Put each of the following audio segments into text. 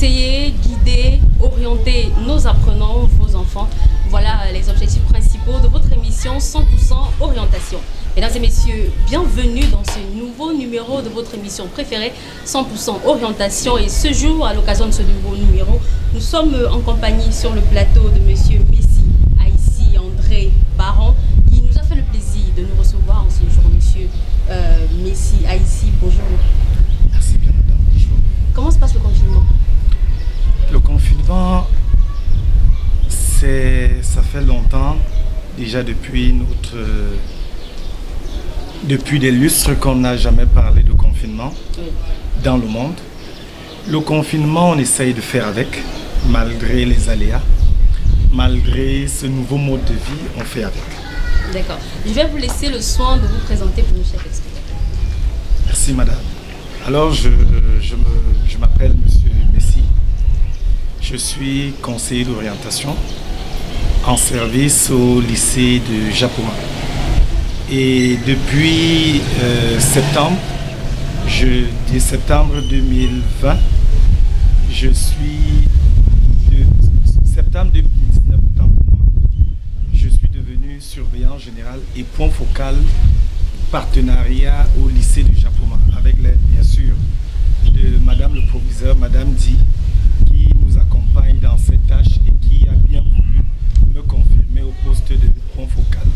conseiller, guider, orienter nos apprenants, vos enfants. Voilà les objectifs principaux de votre émission 100% orientation. Mesdames et messieurs, bienvenue dans ce nouveau numéro de votre émission préférée 100% orientation. Et ce jour, à l'occasion de ce nouveau numéro, nous sommes en compagnie sur le plateau de monsieur Messi Aïssi André Baron, qui nous a fait le plaisir de nous recevoir en ce jour. Monsieur Messi Aïssi, bonjour. Merci bien madame, bonjour. Comment se passe le confinement? Le confinement, ça fait longtemps, déjà depuis des lustres qu'on n'a jamais parlé de confinement dans le monde. Le confinement, on essaye de faire avec, malgré les aléas, malgré ce nouveau mode de vie, on fait avec. D'accord. Je vais vous laisser le soin de vous présenter pour nos chers téléspectateurs. Merci madame. Alors je m'appelle monsieur Messi. Je suis conseiller d'orientation en service au lycée de Japoma. Et depuis septembre 2020, je suis de septembre 2019, autant pour moi, je suis devenu surveillant général et point focal partenariat au lycée de Japoma, avec l'aide bien sûr de madame le proviseur, madame Di, qui nous accompagne dans cette tâche et qui a bien voulu me confirmer au poste de point focal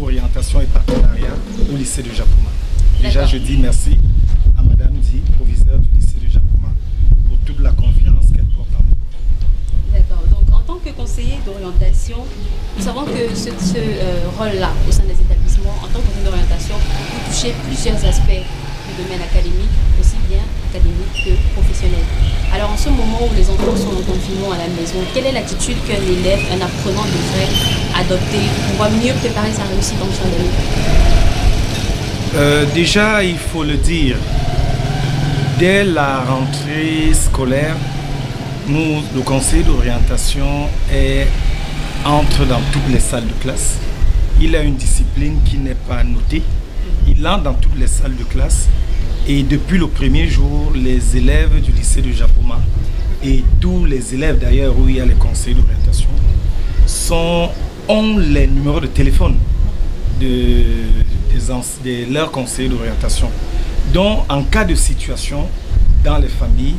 orientation et partenariat au lycée de Japoma. Déjà, je dis merci à madame Di, proviseur du lycée de Japoma, pour toute la confiance qu'elle porte en moi. D'accord. Donc, en tant que conseiller d'orientation, nous savons que ce rôle-là, au sein des établissements, en tant que conseiller d'orientation, vous touchez plusieurs aspects du domaine académique, aussi bien académique que professionnel. Alors, en ce moment où les enfants sont en confinement à la maison, quelle est l'attitude qu'un élève, un apprenant devrait adopter pour pouvoir mieux préparer sa réussite en fin d'année? Déjà, il faut le dire, dès la rentrée scolaire, nous, le conseil d'orientation entre dans toutes les salles de classe. Il a une discipline qui n'est pas notée. Il entre dans toutes les salles de classe. Et depuis le premier jour, les élèves du lycée de Japoma et tous les élèves d'ailleurs où il y a les conseils d'orientation ont les numéros de téléphone de leurs conseillers d'orientation. Donc en cas de situation dans les familles,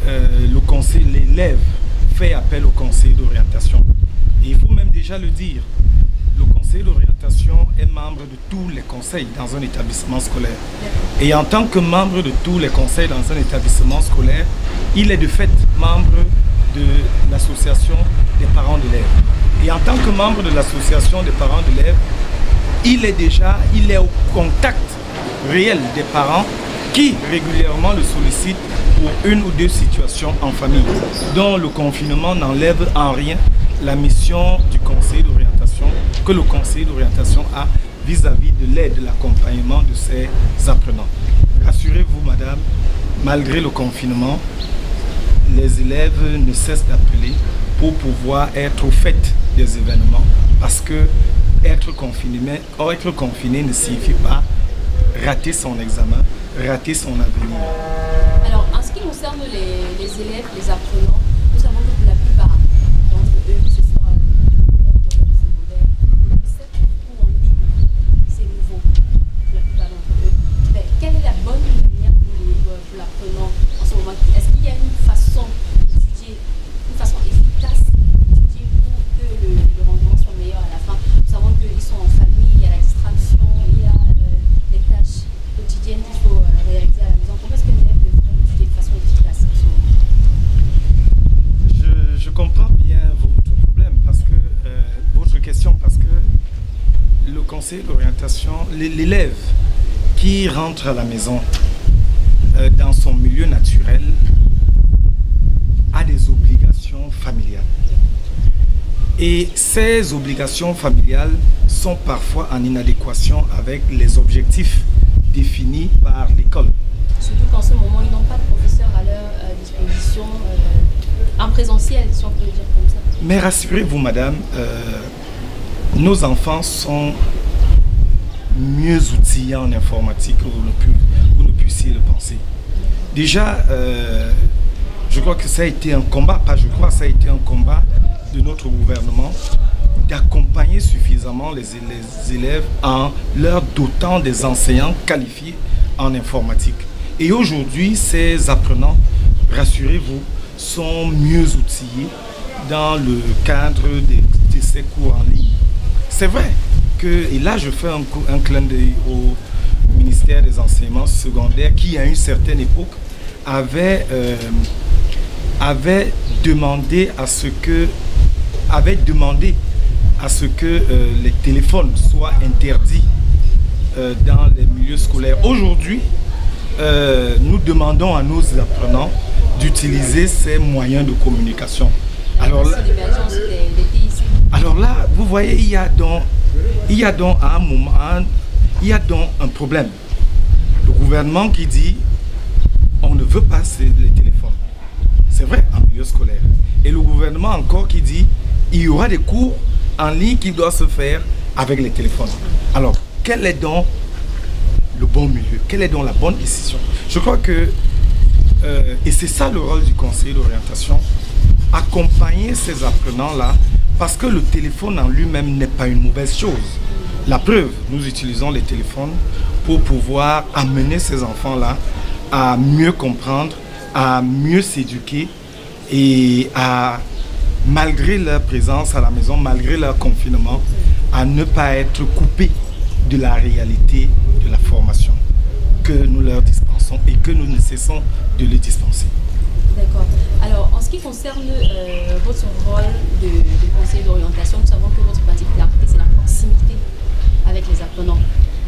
l'élève fait appel au conseiller d'orientation. Et il faut même déjà le dire, le conseiller d'orientation est membre de tous les conseils dans un établissement scolaire. Et en tant que membre de tous les conseils dans un établissement scolaire, il est de fait membre de l'association des parents d'élèves. Et en tant que membre de l'association des parents d'élèves, il est au contact réel des parents qui régulièrement le sollicitent pour une ou deux situations en famille, dont le confinement n'enlève en rien la mission du conseil d'orientation que le conseil d'orientation a vis-à-vis de l'aide, de l'accompagnement de ses apprenants. Rassurez-vous madame, malgré le confinement, les élèves ne cessent d'appeler pour pouvoir être au fait des événements, parce que être confiné ne signifie pas rater son examen, rater son avenir. Alors, en ce qui concerne les élèves, les apprenants, nous savons que pour la plupart d'entre eux, que ce soit le primaire ou le secondaire, cette cours en ligne, c'est nouveau pour la plupart d'entre eux. Mais quelle est la bonne manière pour l'apprenant en ce moment? Est-ce qu'il y a une façon d'étudier, une façon efficace d'étudier pour que le rendement soit meilleur à la fin? Nous savons qu'ils sont en famille, il y a la distraction, il y a les tâches quotidiennes qu'il faut réaliser à la maison. Comment est-ce qu'un élève devrait étudier de façon efficace en ce moment? Je comprends bien votre problème, votre question, parce que le conseil d'orientation, l'élève qui rentre à la maison dans son milieu naturel a des obligations familiales. Et ces obligations familiales sont parfois en inadéquation avec les objectifs définis par l'école. Surtout qu'en ce moment, ils n'ont pas de professeur à leur disposition en présentiel, si on peut le dire comme ça. Mais rassurez-vous, madame, nos enfants sont mieux outillés en informatique que vous ne puissiez le penser. Déjà, Je crois que ça a été un combat, pas je crois, ça a été un combat de notre gouvernement d'accompagner suffisamment les élèves en leur dotant des enseignants qualifiés en informatique. Et aujourd'hui, ces apprenants, rassurez-vous, sont mieux outillés dans le cadre de ces cours en ligne. C'est vrai que, et là je fais un clin d'œil au ministère des enseignements secondaires qui à une certaine époque avait demandé à ce que les téléphones soient interdits dans les milieux scolaires. Aujourd'hui, nous demandons à nos apprenants d'utiliser ces moyens de communication. Alors là, vous voyez, il y a donc à un moment, il y a donc un problème. Le gouvernement qui dit on ne veut pas les téléphones. C'est vrai, en milieu scolaire. Et le gouvernement encore qui dit il y aura des cours en ligne qui doivent se faire avec les téléphones. Alors, quel est donc le bon milieu? Quelle est donc la bonne décision? Je crois que, et c'est ça le rôle du conseiller d'orientation, accompagner ces apprenants-là, parce que le téléphone en lui-même n'est pas une mauvaise chose. La preuve, nous utilisons les téléphones pour pouvoir amener ces enfants-là à mieux comprendre, à mieux s'éduquer et à, malgré leur présence à la maison, malgré leur confinement, à ne pas être coupés de la réalité de la formation que nous leur dispensons et que nous ne cessons de les dispenser. D'accord. Alors, en ce qui concerne votre rôle de conseiller d'orientation, nous savons que votre particularité, c'est la proximité avec les apprenants.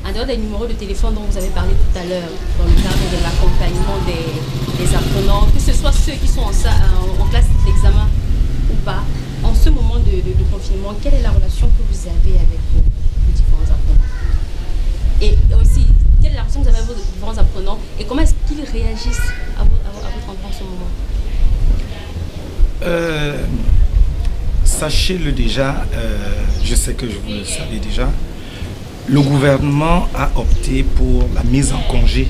En dehors des numéros de téléphone dont vous avez parlé tout à l'heure, dans le cadre de l'accompagnement des apprenants, que ce soit ceux qui sont en classe d'examen ou pas, en ce moment de confinement, quelle est la relation que vous avez avec vos différents apprenants? Et aussi, quelle est la relation que vous avez avec vos différents apprenants et comment est-ce qu'ils réagissent à votre enfant en ce moment? Sachez-le déjà, je sais que vous le savez déjà, le gouvernement a opté pour la mise en congé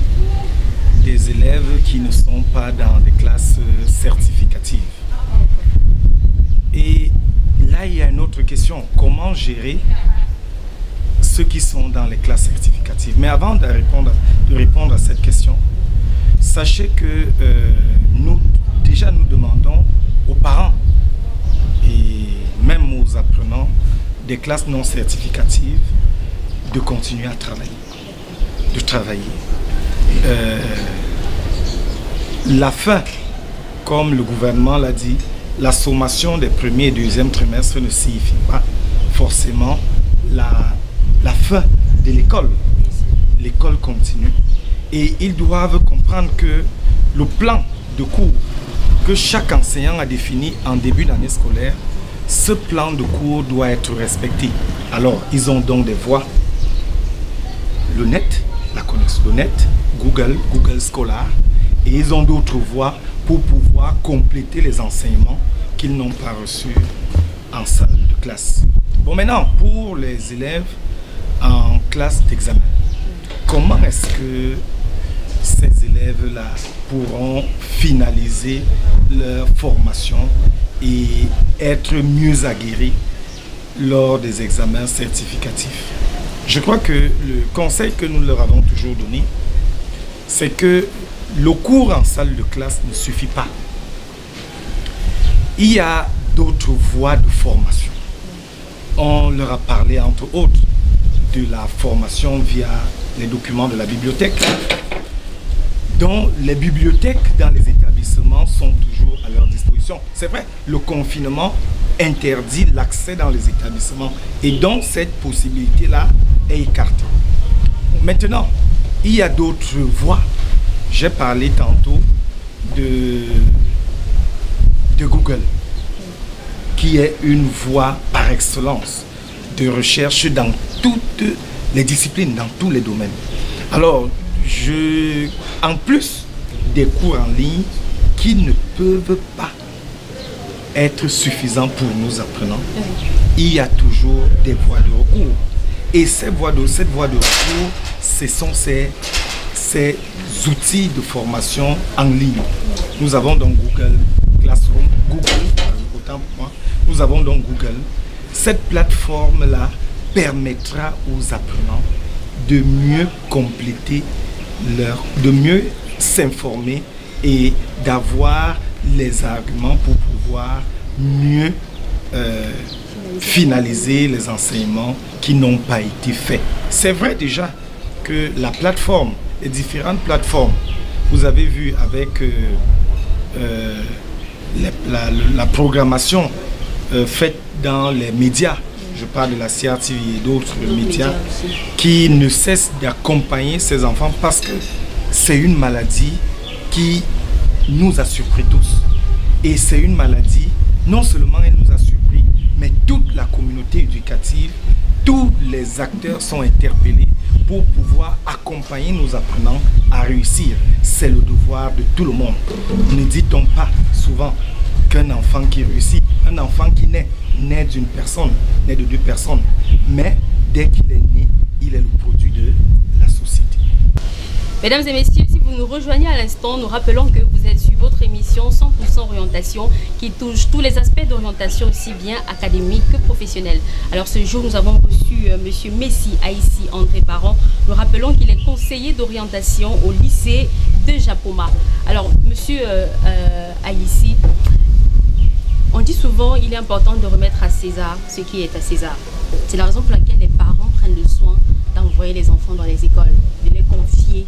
des élèves qui ne sont pas dans des classes certificatives. Et là, il y a une autre question. Comment gérer ceux qui sont dans les classes certificatives? Mais avant de répondre à cette question, sachez que nous demandons aux parents et même aux apprenants des classes non certificatives de continuer à travailler, la fin, comme le gouvernement l'a dit, la sommation des premiers et deuxième trimestres ne signifie pas forcément la fin de l'école. L'école continue et ils doivent comprendre que le plan de cours que chaque enseignant a défini en début d'année scolaire, ce plan de cours doit être respecté. Alors, ils ont donc des voies. Le net, la connexion le net, Google Scholar, et ils ont d'autres voies pour pouvoir compléter les enseignements qu'ils n'ont pas reçus en salle de classe. Bon, maintenant, pour les élèves en classe d'examen, comment est-ce que ces élèves-là pourront finaliser leur formation et être mieux aguerris lors des examens certificatifs? Je crois que le conseil que nous leur avons toujours donné, c'est que le cours en salle de classe ne suffit pas. Il y a d'autres voies de formation. On leur a parlé entre autres de la formation via les documents de la bibliothèque, dont les bibliothèques dans les établissements sont toujours à leur disposition. C'est vrai, le confinement interdit l'accès dans les établissements et donc cette possibilité-là est écartée. Maintenant, il y a d'autres voies. J'ai parlé tantôt de Google, qui est une voie par excellence de recherche dans toutes les disciplines, dans tous les domaines. Alors, en plus des cours en ligne qui ne peuvent pas être suffisants pour nos apprenants, il y a toujours des voies de recours. Et cette voie de recours, ce sont ces ces outils de formation en ligne. Nous avons donc Google Classroom, autant pour moi, nous avons donc Google. Cette plateforme-là permettra aux apprenants de mieux compléter de mieux s'informer et d'avoir les arguments pour pouvoir mieux finaliser les enseignements qui n'ont pas été faits. C'est vrai déjà que la plateforme, les différentes plateformes, vous avez vu avec la programmation faite dans les médias, je parle de la CRTV et d'autres médias, qui ne cessent d'accompagner ces enfants parce que c'est une maladie qui nous a surpris tous. Et c'est une maladie, non seulement elle nous a surpris, mais toute la communauté éducative, tous les acteurs sont interpellés pour pouvoir accompagner nos apprenants à réussir. C'est le devoir de tout le monde. Ne dit-on pas souvent qu'un enfant qui réussit, un enfant qui naît d'une personne, naît de deux personnes, mais dès qu'il est né, il est le produit de la société. Mesdames et messieurs, si vous nous rejoignez à l'instant, nous rappelons que vous êtes sur votre émission 100% orientation qui touche tous les aspects d'orientation aussi bien académique que professionnelle. Alors ce jour, nous avons reçu M. Messi Aïssi André Parent. Nous rappelons qu'il est conseiller d'orientation au lycée de Japoma. Alors M. Aïssi, on dit souvent qu'il est important de remettre à César ce qui est à César. C'est la raison pour laquelle les parents prennent le soin d'envoyer les enfants dans les écoles, de les confier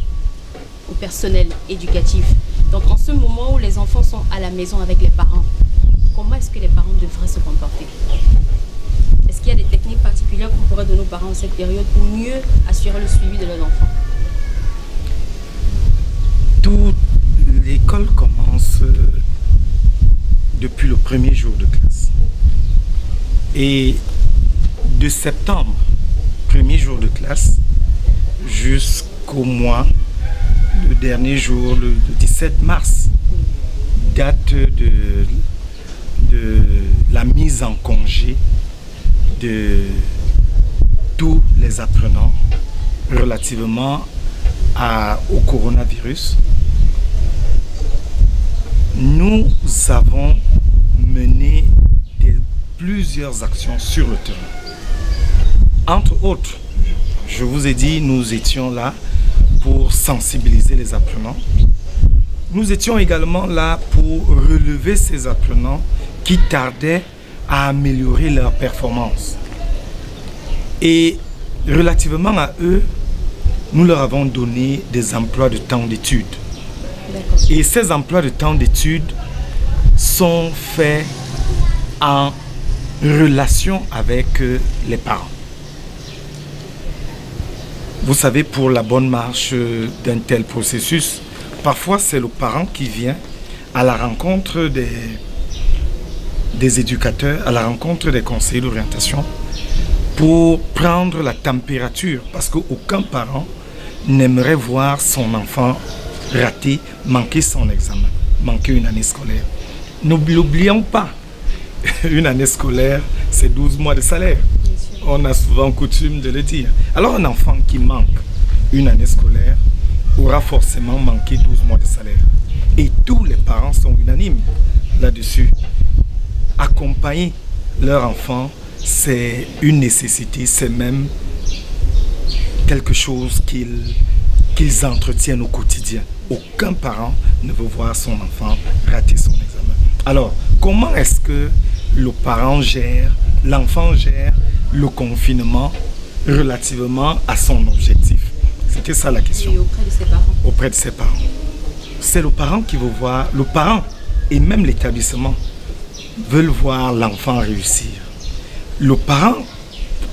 au personnel éducatif. Donc en ce moment où les enfants sont à la maison avec les parents, comment est-ce que les parents devraient se comporter? Est-ce qu'il y a des techniques particulières qu'on pourrait donner aux parents en cette période pour mieux assurer le suivi de leurs enfants? Toute l'école commence depuis le premier jour de classe. Et de septembre, premier jour de classe, jusqu'au mois, le dernier jour, le 17 mars, date de la mise en congé de tous les apprenants relativement au coronavirus. Nous avons mené plusieurs actions sur le terrain. Entre autres, je vous ai dit, nous étions là pour sensibiliser les apprenants. Nous étions également là pour relever ces apprenants qui tardaient à améliorer leur performance. Et relativement à eux, nous leur avons donné des emplois de temps d'études. Et ces emplois de temps d'études sont faits en relation avec les parents. Vous savez, pour la bonne marche d'un tel processus, parfois c'est le parent qui vient à la rencontre des éducateurs, à la rencontre des conseillers d'orientation pour prendre la température, parce qu'aucun parent n'aimerait voir son enfant rater, manquer son examen, manquer une année scolaire. N'oublions pas, une année scolaire, c'est 12 mois de salaire. On a souvent coutume de le dire. Alors un enfant qui manque une année scolaire aura forcément manqué 12 mois de salaire. Et tous les parents sont unanimes là-dessus. Accompagner leur enfant, c'est une nécessité, c'est même quelque chose qu'ils entretiennent au quotidien. Aucun parent ne veut voir son enfant rater son examen. Alors, comment est-ce que le parent gère, l'enfant gère le confinement relativement à son objectif? C'était ça la question. Et auprès de ses parents. Auprès de ses parents. C'est le parent qui veut voir, le parent et même l'établissement veulent voir l'enfant réussir. Le parent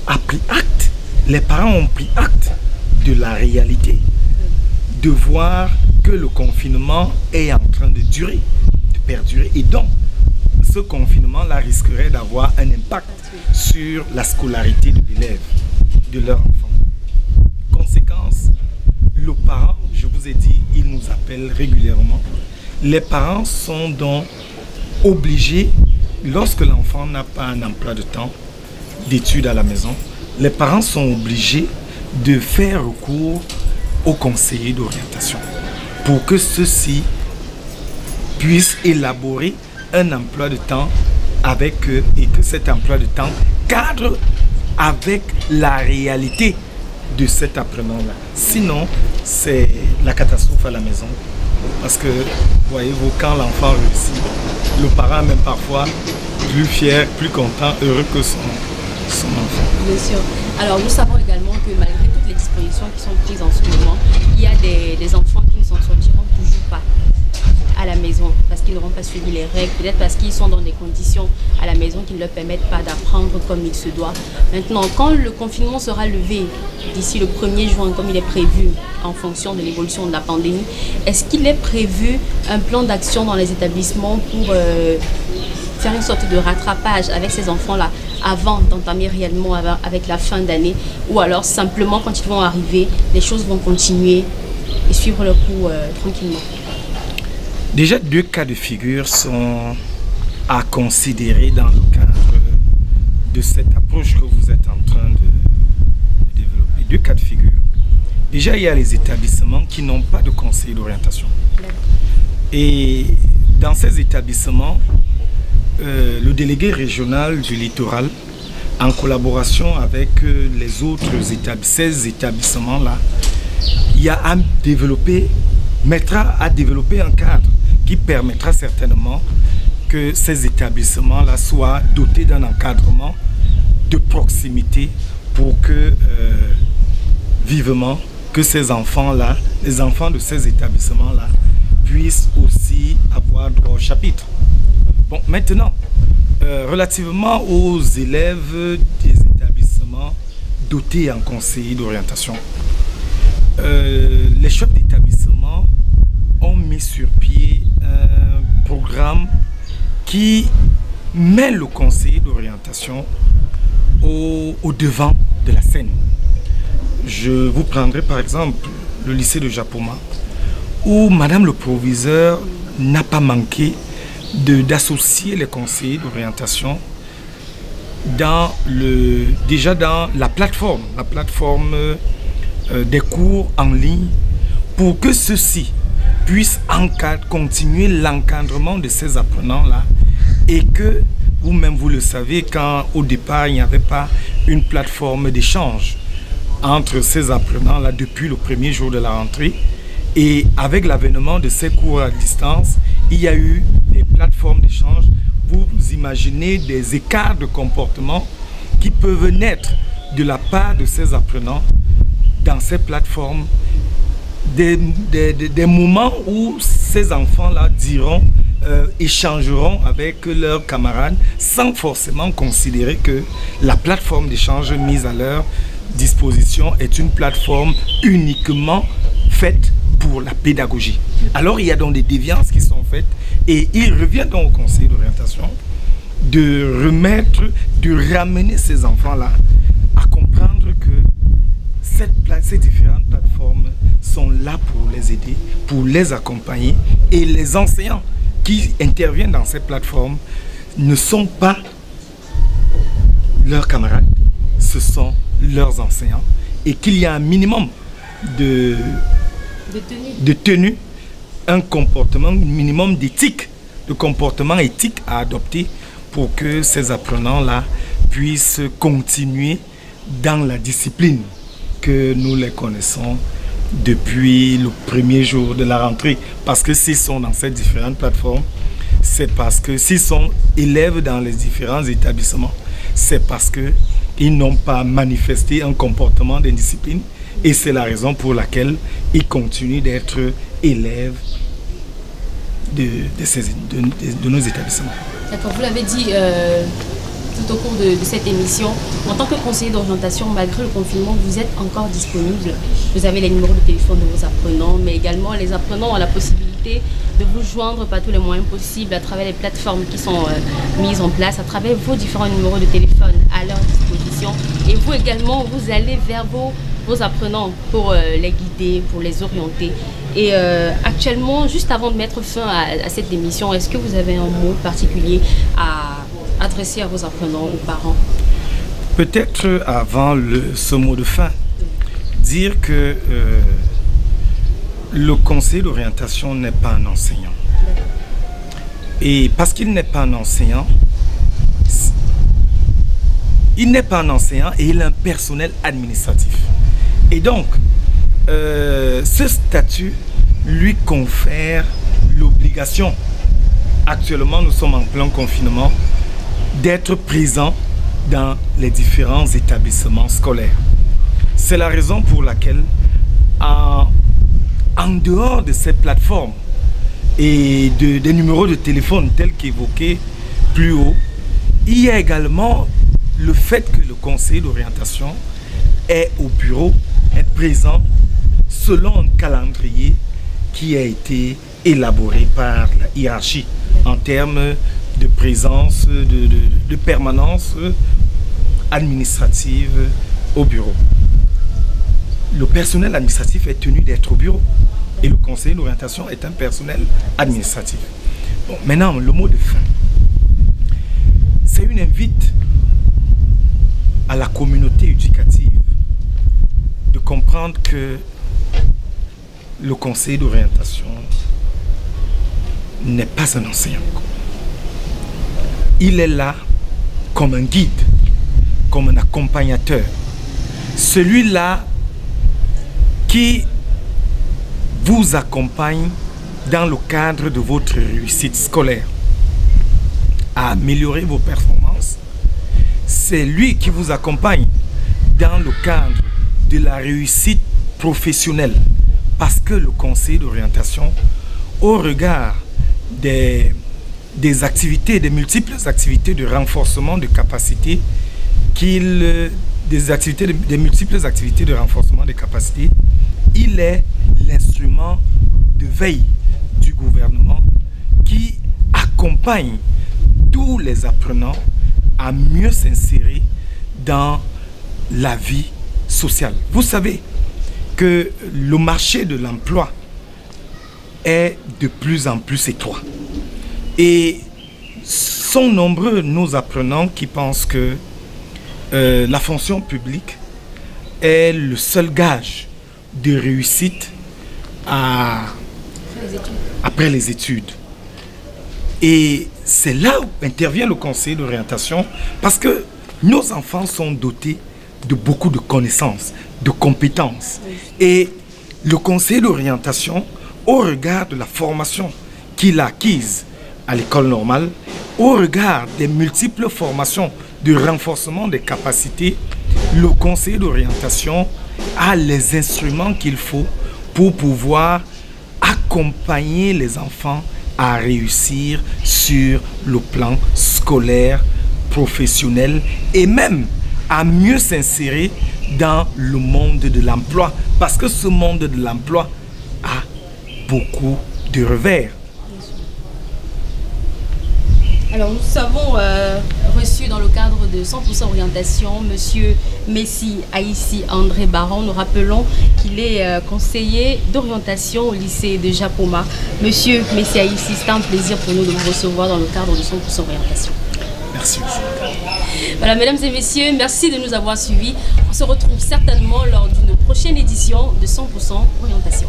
a pris acte, les parents ont pris acte de la réalité, de voir que le confinement est en train de durer, de perdurer. Et donc, ce confinement-là risquerait d'avoir un impact sur la scolarité de l'élève, de leur enfant. Conséquence, le parent, je vous ai dit, il nous appelle régulièrement. Les parents sont donc obligés, lorsque l'enfant n'a pas un emploi de temps d'études à la maison, les parents sont obligés de faire recours aux conseillers d'orientation pour que ceux-ci puissent élaborer un emploi de temps avec eux et que cet emploi de temps cadre avec la réalité de cet apprenant-là. Sinon, c'est la catastrophe à la maison. Parce que, voyez-vous, quand l'enfant réussit, le parent même parfois plus fier, plus content, heureux que son enfant. Bien sûr. Alors, nous savons également que malgré toutes les dispositions qui sont prises en ce moment, il y a des enfants qui ne s'en sortiront toujours pas à la maison parce qu'ils n'auront pas suivi les règles, peut-être parce qu'ils sont dans des conditions à la maison qui ne leur permettent pas d'apprendre comme il se doit. Maintenant, quand le confinement sera levé d'ici le 1er juin, comme il est prévu en fonction de l'évolution de la pandémie, est-ce qu'il est prévu un plan d'action dans les établissements pour faire une sorte de rattrapage avec ces enfants-là avant d'entamer réellement avec la fin d'année, ou alors simplement quand ils vont arriver, les choses vont continuer et suivre leur cours tranquillement? Déjà, 2 cas de figure sont à considérer dans le cadre de cette approche que vous êtes en train de développer. 2 cas de figure. Déjà, il y a les établissements qui n'ont pas de conseiller d'orientation. Et dans ces établissements, le délégué régional du littoral, en collaboration avec les autres ces établissements-là, mettra à développer un cadre qui permettra certainement que ces établissements-là soient dotés d'un encadrement de proximité pour que, vivement, que ces enfants-là, les enfants de ces établissements-là, puissent aussi avoir droit au chapitre. Bon, maintenant, relativement aux élèves des établissements dotés en conseiller d'orientation, les chefs d'établissement ont mis sur pied un programme qui met le conseiller d'orientation au devant de la scène. Je vous prendrai par exemple le lycée de Japoma, où Madame le proviseur n'a pas manqué d'associer les conseillers d'orientation déjà dans la plateforme des cours en ligne, pour que ceux-ci puissent continuer l'encadrement de ces apprenants-là, et que vous-même vous le savez, quand au départ il n'y avait pas une plateforme d'échange entre ces apprenants-là depuis le 1er jour de la rentrée, et avec l'avènement de ces cours à distance, il y a eu des plateformes d'échange. Vous imaginez des écarts de comportement qui peuvent naître de la part de ces apprenants dans ces plateformes, des moments où ces enfants-là échangeront avec leurs camarades sans forcément considérer que la plateforme d'échange mise à leur disposition est une plateforme uniquement faite pour la pédagogie. Alors il y a donc des déviances qui sont faites, et il revient donc au conseil d'orientation de ramener ces enfants-là à comprendre que ces différentes plateformes sont là pour les aider, pour les accompagner, et les enseignants qui interviennent dans ces plateformes ne sont pas leurs camarades, ce sont leurs enseignants, et qu'il y a un minimum de tenue, un comportement minimum d'éthique, de comportement éthique à adopter pour que ces apprenants-là puissent continuer dans la discipline que nous les connaissons depuis le 1er jour de la rentrée. Parce que s'ils sont dans ces différentes plateformes, c'est parce que s'ils sont élèves dans les différents établissements, c'est parce qu'ils n'ont pas manifesté un comportement d'indiscipline, et c'est la raison pour laquelle ils continuent d'être élèves de nos établissements. D'accord, vous l'avez dit tout au cours de cette émission, en tant que conseiller d'orientation, malgré le confinement, vous êtes encore disponible. Vous avez les numéros de téléphone de vos apprenants, mais également les apprenants ont la possibilité de vous joindre par tous les moyens possibles à travers les plateformes qui sont mises en place, à travers vos différents numéros de téléphone à leur disposition. Et vous également, vous allez vers vos apprenants pour les guider, pour les orienter. Et actuellement, juste avant de mettre fin à cette émission, est-ce que vous avez un mot particulier à adresser à vos apprenants, aux parents? Peut-être avant ce mot de fin, dire que le conseiller d'orientation n'est pas un enseignant. Et parce qu'il n'est pas un enseignant, et il est un personnel administratif. Et donc, ce statut lui confère l'obligation, actuellement nous sommes en plein confinement, d'être présent dans les différents établissements scolaires. C'est la raison pour laquelle, en dehors de ces plateformes et des numéros de téléphone tels qu'évoqués plus haut, il y a également le fait que le conseiller d'orientation est au bureau, est présent selon un calendrier qui a été élaboré par la hiérarchie en termes de présence, de permanence administrative au bureau. Le personnel administratif est tenu d'être au bureau et le conseiller d'orientation est un personnel administratif. Bon, maintenant, le mot de fin. C'est une invite à la communauté éducative de comprendre que le conseiller d'orientation n'est pas un enseignant. Il est là comme un guide, comme un accompagnateur. Celui-là qui vous accompagne dans le cadre de votre réussite scolaire à améliorer vos performances. C'est lui qui vous accompagne dans le cadre de la réussite professionnelle. Parce que le conseiller d'orientation, au regard des activités, des multiples activités de renforcement de capacité, des multiples activités de renforcement des capacités, il est l'instrument de veille du gouvernement qui accompagne tous les apprenants à mieux s'insérer dans la vie sociale. Vous savez que le marché de l'emploi est de plus en plus étroit. Et sont nombreux nos apprenants qui pensent que la fonction publique est le seul gage de réussite après les études. Et c'est là où intervient le conseiller d'orientation, parce que nos enfants sont dotés de beaucoup de connaissances, de compétences. Et le conseiller d'orientation, au regard de la formation qu'il a acquise à l'école normale, au regard des multiples formations de renforcement des capacités, le conseiller d'orientation a les instruments qu'il faut pour pouvoir accompagner les enfants à réussir sur le plan scolaire, professionnel et même à mieux s'insérer dans le monde de l'emploi. Parce que ce monde de l'emploi a beaucoup de revers. Alors nous avons reçu dans le cadre de 100% orientation Monsieur Messi Aïssi André Baron. Nous rappelons qu'il est conseiller d'orientation au lycée de Japoma. Monsieur Messi Aïssi, c'est un plaisir pour nous de vous recevoir dans le cadre de 100% orientation. Merci. Voilà, mesdames et messieurs, merci de nous avoir suivis. On se retrouve certainement lors d'une prochaine édition de 100% orientation.